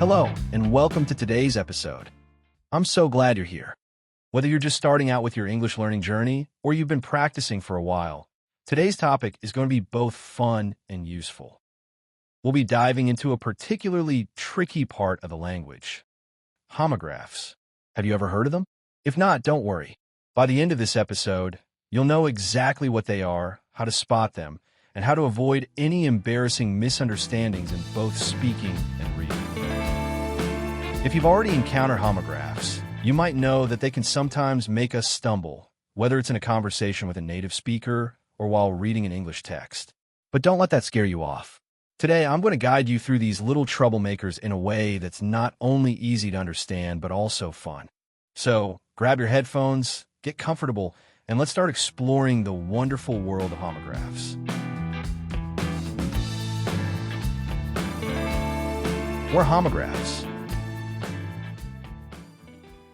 Hello, and welcome to today's episode. I'm so glad you're here. Whether you're just starting out with your English learning journey or you've been practicing for a while, today's topic is going to be both fun and useful. We'll be diving into a particularly tricky part of the language: homographs. Have you ever heard of them? If not, don't worry. By the end of this episode, you'll know exactly what they are, how to spot them, and how to avoid any embarrassing misunderstandings in both speaking and reading. If you've already encountered homographs, you might know that they can sometimes make us stumble, whether it's in a conversation with a native speaker or while reading an English text. But don't let that scare you off. Today, I'm going to guide you through these little troublemakers in a way that's not only easy to understand, but also fun. So, grab your headphones, get comfortable, and let's start exploring the wonderful world of homographs. What are homographs?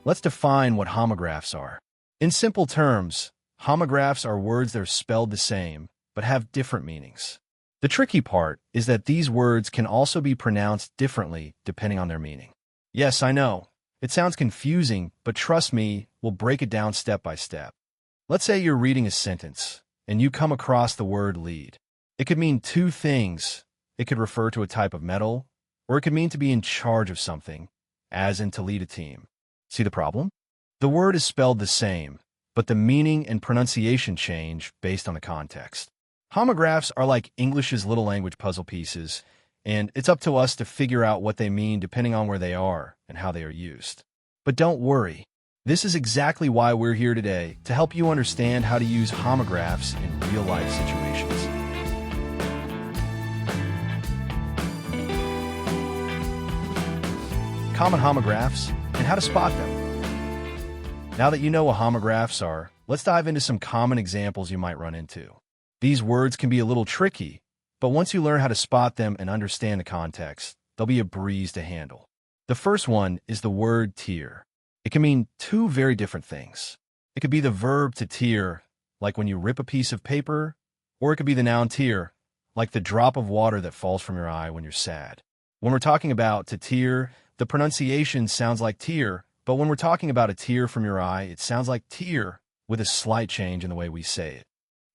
Let's define what homographs are. In simple terms, homographs are words that are spelled the same, but have different meanings. The tricky part is that these words can also be pronounced differently depending on their meaning. Yes, I know, it sounds confusing, but trust me, we'll break it down step by step. Let's say you're reading a sentence, and you come across the word lead. It could mean two things. It could refer to a type of metal, or it could mean to be in charge of something, as in to lead a team. See the problem? The word is spelled the same, but the meaning and pronunciation change based on the context. Homographs are like English's little language puzzle pieces, and it's up to us to figure out what they mean depending on where they are and how they are used. But don't worry. This is exactly why we're here today, to help you understand how to use homographs in real-life situations. Common homographs and how to spot them. Now that you know what homographs are, let's dive into some common examples you might run into. These words can be a little tricky, but once you learn how to spot them and understand the context, they'll be a breeze to handle. The first one is the word tear. It can mean two very different things. It could be the verb to tear, like when you rip a piece of paper, or it could be the noun tear, like the drop of water that falls from your eye when you're sad. When we're talking about to tear, the pronunciation sounds like tear, but when we're talking about a tear from your eye, it sounds like tear with a slight change in the way we say it.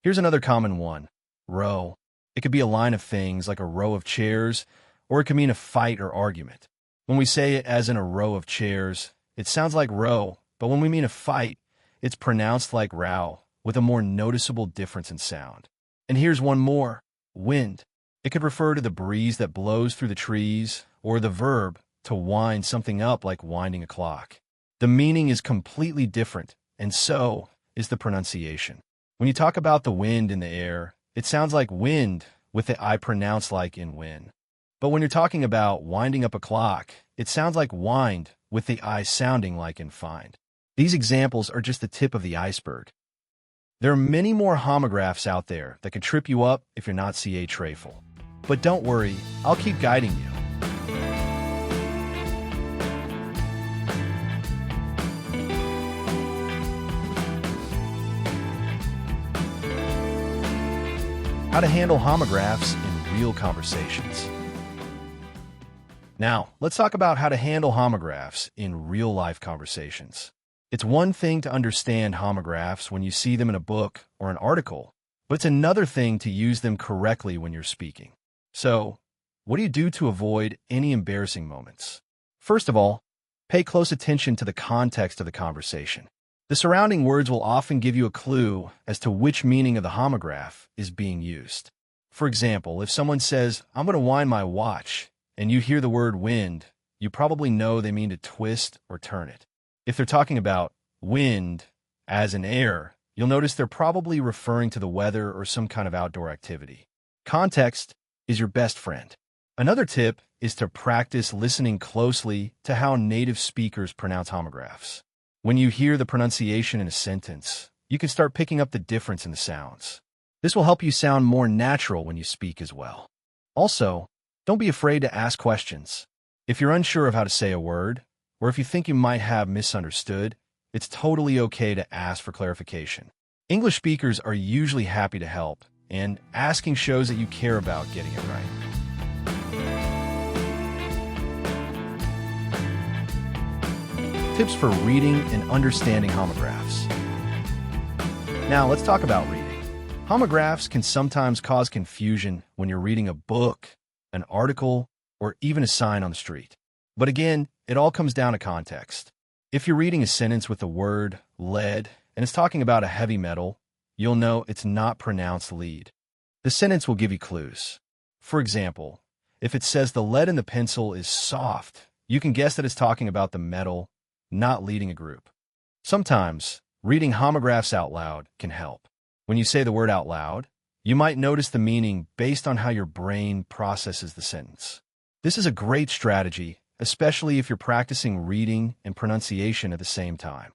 Here's another common one: row. It could be a line of things like a row of chairs, or it could mean a fight or argument. When we say it as in a row of chairs, it sounds like row, but when we mean a fight, it's pronounced like row, with a more noticeable difference in sound. And here's one more: wind. It could refer to the breeze that blows through the trees, or the verb to wind something up like winding a clock. The meaning is completely different, and so is the pronunciation. When you talk about the wind in the air, it sounds like wind with the I pronounced like in win. But when you're talking about winding up a clock, it sounds like wind with the I sounding like in find. These examples are just the tip of the iceberg. There are many more homographs out there that can trip you up if you're not CA trayful. But don't worry, I'll keep guiding you. How to handle homographs in real conversations. Now, let's talk about how to handle homographs in real-life conversations. It's one thing to understand homographs when you see them in a book or an article, but it's another thing to use them correctly when you're speaking. So, what do you do to avoid any embarrassing moments? First of all, pay close attention to the context of the conversation. The surrounding words will often give you a clue as to which meaning of the homograph is being used. For example, if someone says, "I'm going to wind my watch," and you hear the word wind, you probably know they mean to twist or turn it. If they're talking about wind as in air, you'll notice they're probably referring to the weather or some kind of outdoor activity. Context is your best friend. Another tip is to practice listening closely to how native speakers pronounce homographs. When you hear the pronunciation in a sentence, you can start picking up the difference in the sounds. This will help you sound more natural when you speak as well. Also, don't be afraid to ask questions. If you're unsure of how to say a word, or if you think you might have misunderstood, it's totally okay to ask for clarification. English speakers are usually happy to help, and asking shows that you care about getting it right. tips for reading and understanding homographs. Now, let's talk about reading. Homographs can sometimes cause confusion when you're reading a book, an article, or even a sign on the street. But again, it all comes down to context. If you're reading a sentence with the word lead and it's talking about a heavy metal, you'll know it's not pronounced lead. The sentence will give you clues. For example, if it says the lead in the pencil is soft, you can guess that it's talking about the metal, not leading a group. Sometimes, reading homographs out loud can help. When you say the word out loud, you might notice the meaning based on how your brain processes the sentence. This is a great strategy, especially if you're practicing reading and pronunciation at the same time.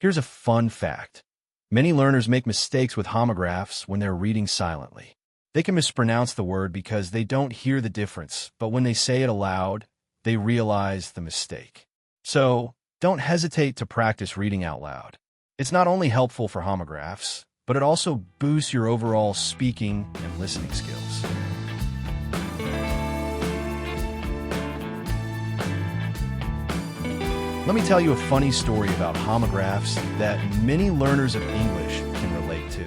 Here's a fun fact. Many learners make mistakes with homographs when they're reading silently. They can mispronounce the word because they don't hear the difference, but when they say it aloud, they realize the mistake. So, don't hesitate to practice reading out loud. It's not only helpful for homographs, but it also boosts your overall speaking and listening skills. Let me tell you a funny story about homographs that many learners of English can relate to.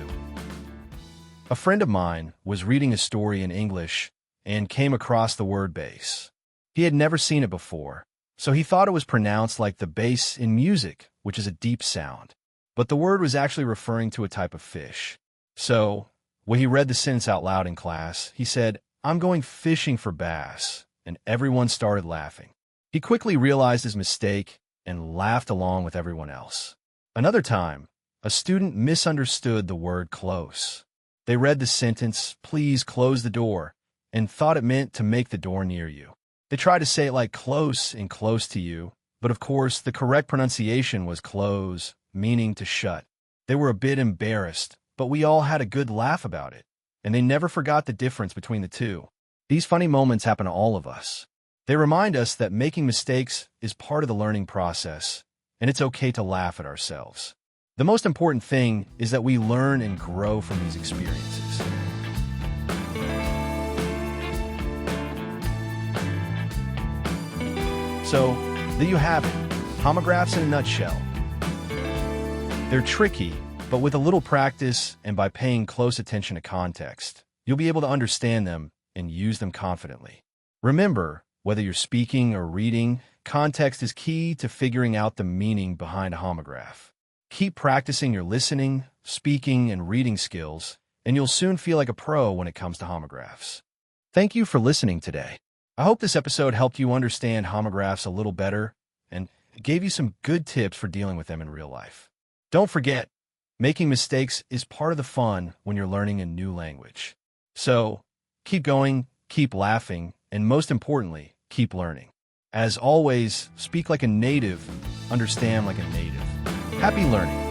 A friend of mine was reading a story in English and came across the word bass. He had never seen it before, so he thought it was pronounced like the bass in music, which is a deep sound. But the word was actually referring to a type of fish. So, when he read the sentence out loud in class, he said, "I'm going fishing for bass," and everyone started laughing. He quickly realized his mistake and laughed along with everyone else. Another time, a student misunderstood the word close. They read the sentence, "Please close the door," and thought it meant to make the door near you. They tried to say it like close and close to you, but of course the correct pronunciation was close, meaning to shut. They were a bit embarrassed, but we all had a good laugh about it, and they never forgot the difference between the two. These funny moments happen to all of us. They remind us that making mistakes is part of the learning process, and it's okay to laugh at ourselves. The most important thing is that we learn and grow from these experiences. So, there you have it, homographs in a nutshell. They're tricky, but with a little practice and by paying close attention to context, you'll be able to understand them and use them confidently. Remember, whether you're speaking or reading, context is key to figuring out the meaning behind a homograph. Keep practicing your listening, speaking, and reading skills, and you'll soon feel like a pro when it comes to homographs. Thank you for listening today. I hope this episode helped you understand homographs a little better and gave you some good tips for dealing with them in real life. Don't forget, making mistakes is part of the fun when you're learning a new language. So, keep going, keep laughing, and most importantly, keep learning. As always, speak like a native, understand like a native. Happy learning!